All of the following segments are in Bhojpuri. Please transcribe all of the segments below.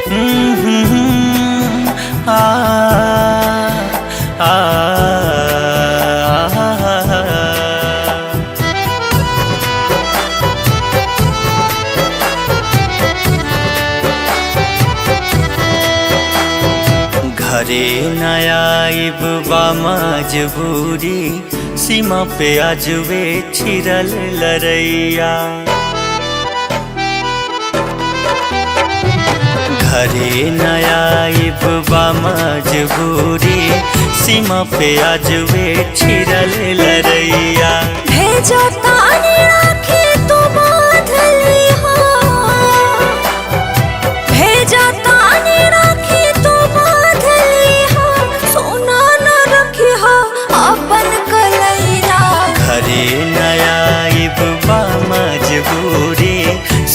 आ आ घरे नया आइब बा मजबूरी, सीमा पे आजुए छिरल लरैया। घरे नया आइब बा मजबूरी, सीमा पे आजुए छिरल लरैया। भेजो ताने राखी तू बांधली हो, भेजो ताने राखी तू बांधली हो, सोना न रखी हो अपन कलैया। घरे नया आइब बा मजबूरी,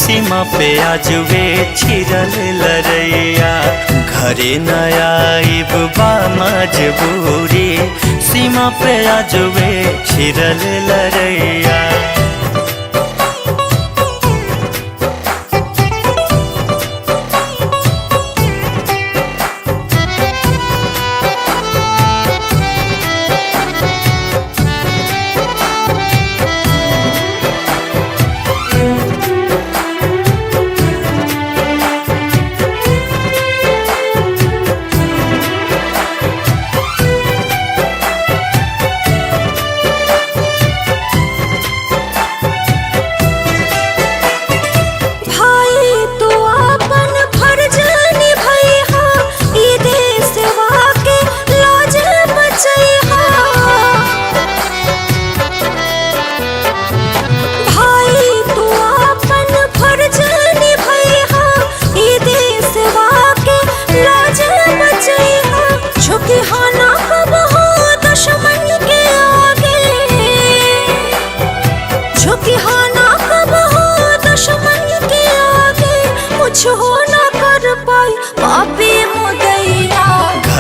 सीमा पे आजुए छिरल लरैया। घरे नया आइब बा मजबूरी, सीमा पे आजुए छिरल लरैया।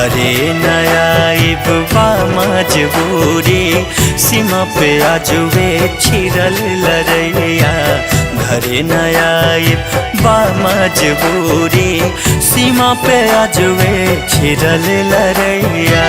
घरे नया आइब बा मजबूरी, सीमा पे आजुए छिरल लरैया। घरे नया आइब बा मजबूरी, सीमा पे आजुए छिरल लरैया।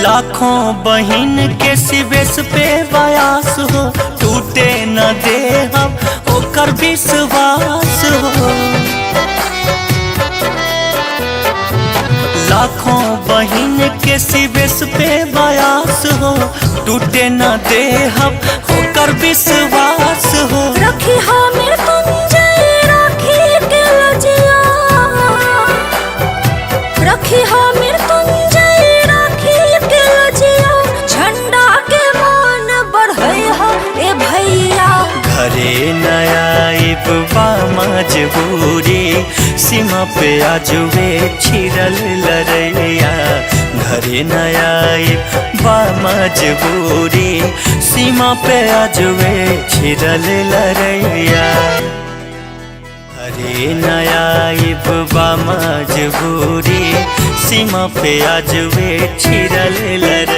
लाखों बहिन के सिवेश पे बयास हो, टूटे न दे हम ओकर विश्वास हो। लाखों बहिन के सिवेश पे बयास हो, टूटे न दे हम ओकर विश्वास हो। रखी हमें तुंजय राखी के लजिया, रखी हमें तुंजय घरे नया आइब बा मजबूरी, सीमा पे आजुए छिरल लरैया। घरे नया आइब बा मजबूरी, सीमा पे आजुए छिरल लरैया। घरे नया आइब बा मजबूरी, सीमा पे आजुए छिरल लरैया।